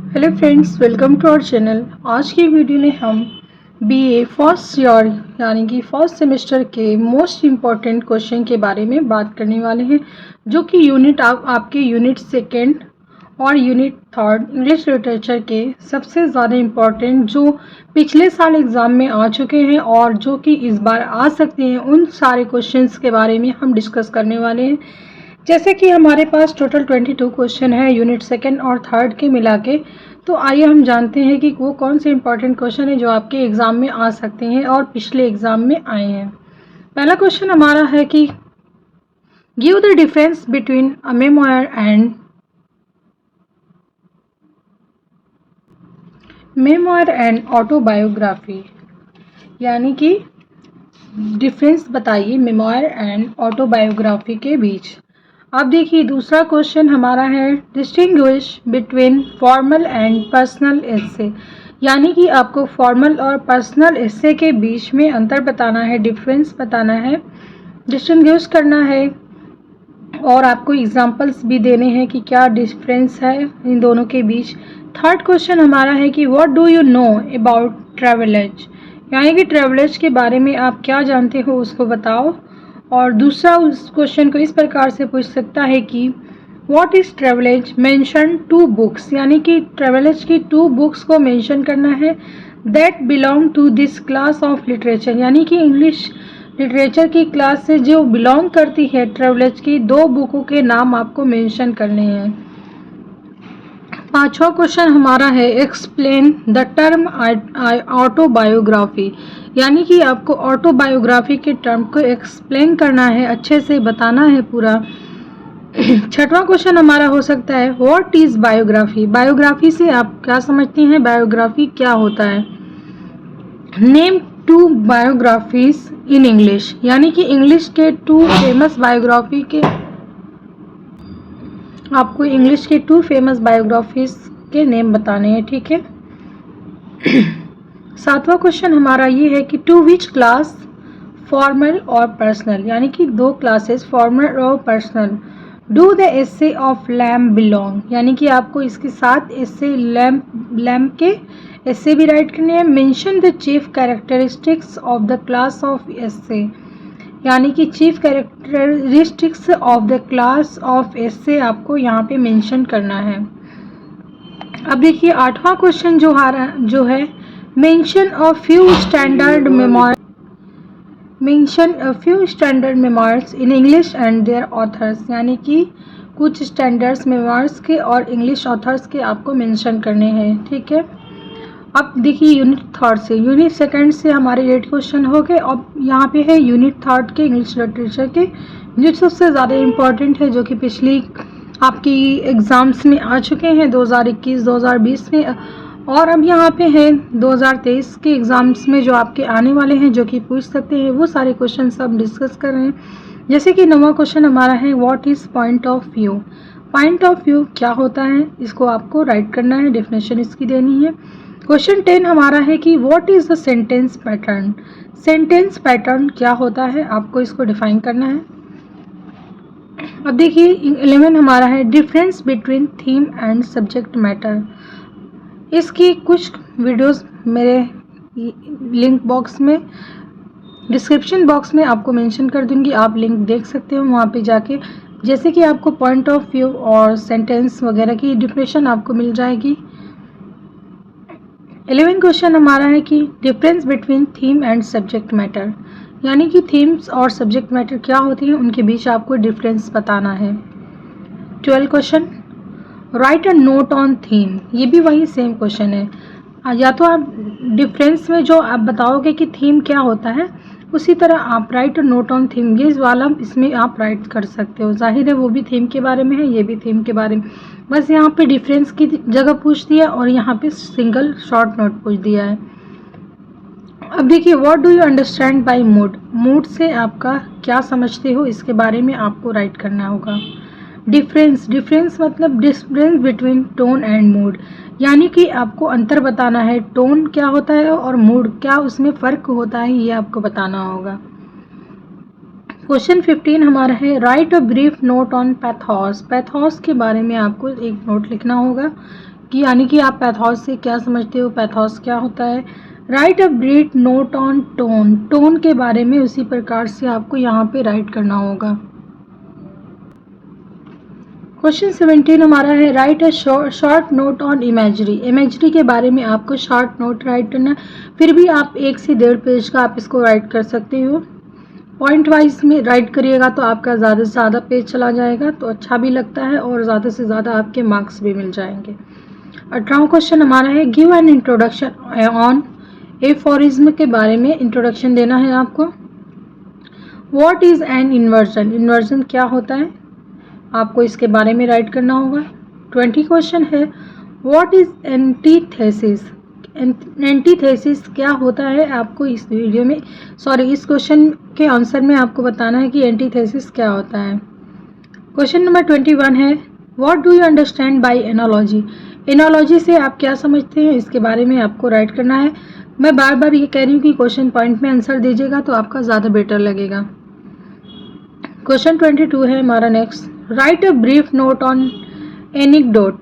Hello friends, welcome to our channel. आज की video में हम बीए फर्स्ट ईयर यानी कि फर्स्ट सेमेस्टर के मोस्ट इम्पॉर्टेंट क्वेश्चन के बारे में बात करने वाले हैं, जो कि आपके यूनिट सेकेंड और यूनिट थर्ड इंग्लिश लिटरेचर के सबसे ज़्यादा इम्पॉर्टेंट, जो पिछले साल एग्ज़ाम में आ चुके हैं और जो कि इस बार आ सकते हैं, उन सारे क्वेश्चंस के बारे में हम डिस्कस करने वाले हैं। जैसे कि हमारे पास टोटल 22 क्वेश्चन है यूनिट सेकेंड और थर्ड के मिला के। तो आइए हम जानते हैं कि वो कौन से इंपॉर्टेंट क्वेश्चन है जो आपके एग्जाम में आ सकते हैं और पिछले एग्जाम में आए हैं। पहला क्वेश्चन हमारा है कि give the difference between a memoir and autobiography, यानी कि डिफरेंस बताइए मेमोयर एंड ऑटोबायोग्राफी के बीच। अब देखिए दूसरा क्वेश्चन हमारा है distinguish between formal and personal essay, यानी कि आपको फॉर्मल और पर्सनल एस्से के बीच में अंतर बताना है, डिफरेंस बताना है, डिस्टिंग्विश करना है और आपको एग्जांपल्स भी देने हैं कि क्या डिफरेंस है इन दोनों के बीच। थर्ड क्वेश्चन हमारा है कि what do you know about travelogues, यानी कि ट्रैवलेज के बारे में आप क्या जानते हो उसको बताओ। और दूसरा उस क्वेश्चन को इस प्रकार से पूछ सकता है कि what is travelogues mention to books, यानी कि ट्रैवलेज की 2 बुक्स को मेंशन करना है that belong to this class of literature, यानी कि इंग्लिश लिटरेचर की क्लास से जो बिलोंग करती है ट्रैवलेज की 2 बुकों के नाम आपको मेंशन करने हैं। पांचवा क्वेश्चन हमारा है एक्सप्लेन द टर्म ऑटोबायोग्राफी, यानी कि आपको ऑटोबायोग्राफी के टर्म को एक्सप्लेन करना है, अच्छे से बताना है पूरा। छठवां क्वेश्चन हमारा हो सकता है व्हाट इज बायोग्राफी, बायोग्राफी से आप क्या समझते हैं, बायोग्राफी क्या होता है। नेम 2 बायोग्राफीज इन इंग्लिश, यानी कि इंग्लिश के 2 फेमस बायोग्राफी के आपको इंग्लिश के 2 फेमस बायोग्राफीज के नेम बताने हैं, ठीक है। सातवां क्वेश्चन हमारा ये है कि टू विच क्लास फॉर्मल और पर्सनल, यानी कि 2 क्लासेस फॉर्मल और personal do the essay of lamp belong, यानी कि आपको इसके साथ एसे लैम्प के एसे भी राइट करने हैं। Mention the chief characteristics of the class of essay, यानी कि chief characteristics of the class of essay आपको यहाँ पे मेंशन करना है। अब देखिए आठवां क्वेश्चन जो है mention a few standard memoirs in English and their authors, यानी कि कुछ स्टैंडर्ड्स मेमोयर्स के और इंग्लिश ऑथर्स के आपको मेंशन करने हैं, ठीक है। अब देखिए यूनिट थर्ड से यूनिट सेकंड से हमारे 8 क्वेश्चन हो गए। अब यहाँ पे है यूनिट थर्ड के इंग्लिश लिटरेचर के, जो सबसे ज़्यादा इम्पोर्टेंट है, जो कि पिछली आपकी एग्ज़ाम्स में आ चुके हैं 2021 2020 में, और अब यहाँ पे है 2023 के एग्ज़ाम्स में जो आपके आने वाले हैं, जो कि पूछ सकते हैं, वो सारे क्वेश्चन सब डिस्कस कर रहे हैं। जैसे कि 9वां क्वेश्चन हमारा है what is point of view, point of view क्या होता है, इसको आपको राइट करना है, डेफिनेशन इसकी देनी है। क्वेश्चन 10 हमारा है कि what is the sentence pattern, sentence pattern क्या होता है, आपको इसको डिफाइन करना है। अब देखिए 11 हमारा है difference between theme and subject matter, इसकी कुछ वीडियोस मेरे लिंक बॉक्स में डिस्क्रिप्शन बॉक्स में आपको मेंशन कर दूंगी, आप लिंक देख सकते हो वहाँ पे जाके, जैसे कि आपको पॉइंट ऑफ व्यू और सेंटेंस वगैरह की डिफिनेशन आपको मिल जाएगी। 11 क्वेश्चन हमारा है कि difference between theme and subject matter, यानी कि थीम्स और सब्जेक्ट मैटर क्या होती हैं, उनके बीच आपको डिफरेंस बताना है। 12 question right a note on theme, ये भी वही सेम क्वेश्चन है, या तो आप डिफरेंस में जो आप बताओगे कि थीम क्या होता है, उसी तरह आप right a note on theme, ये वाला इसमें आप राइट कर सकते हो। जाहिर है वो भी थीम के बारे में है, ये भी थीम के बारे में, बस यहाँ पे डिफरेंस की जगह पूछ दिया और यहाँ पे सिंगल शॉर्ट नोट पूछ दिया है। अब देखिए what do you understand by mood, mood से आपका क्या समझते हो, इसके बारे में आपको राइट करना होगा। डिफरेंस, डिफरेंस मतलब difference between tone and mood, यानी कि आपको अंतर बताना है, टोन क्या होता है और मूड क्या उसमें फ़र्क होता है, ये आपको बताना होगा। क्वेश्चन 15 हमारा है right a brief note on pathos, pathos के बारे में आपको एक नोट लिखना होगा कि यानी कि आप पैथोस से क्या समझते हो, पैथोस क्या होता है। Right a brief note on tone, tone के बारे में उसी प्रकार से आपको यहाँ पे राइट करना होगा। क्वेश्चन 17 हमारा है right a short note on imagery, imagery के बारे में आपको शॉर्ट नोट राइट करना है। फिर भी आप 1 से 1.5 पेज का आप इसको राइट कर सकते हो। पॉइंट वाइज में राइट करिएगा तो आपका ज़्यादा से ज़्यादा पेज चला जाएगा, तो अच्छा भी लगता है और ज़्यादा से ज़्यादा आपके मार्क्स भी मिल जाएंगे। 18वां क्वेश्चन हमारा है give an introduction on aphorism, के बारे में इंट्रोडक्शन देना है आपको। What is an inversion, inversion क्या होता है, आपको इसके बारे में राइट करना होगा। 20 क्वेश्चन है व्हाट इज़ एंटीथेसिस, एंटीथेसिस क्या होता है, आपको इस वीडियो में इस क्वेश्चन के आंसर में आपको बताना है कि एंटीथेसिस क्या होता है। क्वेश्चन नंबर 21 है what do you understand by analogy, analogy से आप क्या समझते हैं, इसके बारे में आपको राइट करना है। मैं बार बार ये कह रही हूँ कि क्वेश्चन पॉइंट में आंसर दीजिएगा तो आपका ज़्यादा बेटर लगेगा। क्वेश्चन 22 है हमारा next, right a brief note on anecdote,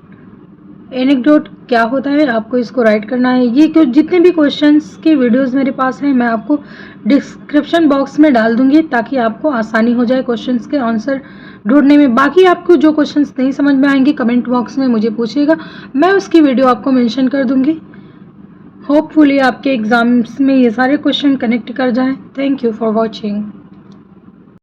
anecdote क्या होता है, आपको इसको राइट करना है। ये जितने भी क्वेश्चंस के वीडियोस मेरे पास हैं मैं आपको डिस्क्रिप्शन बॉक्स में डाल दूंगी ताकि आपको आसानी हो जाए क्वेश्चंस के आंसर ढूंढने में। बाकी आपको जो क्वेश्चंस नहीं समझ में आएंगे कमेंट बॉक्स में मुझे पूछिएगा, मैं उसकी वीडियो आपको मेंशन कर दूंगी। होपफुली आपके एग्जाम्स में ये सारे क्वेश्चन कनेक्ट कर जाएं। Thank you for watching.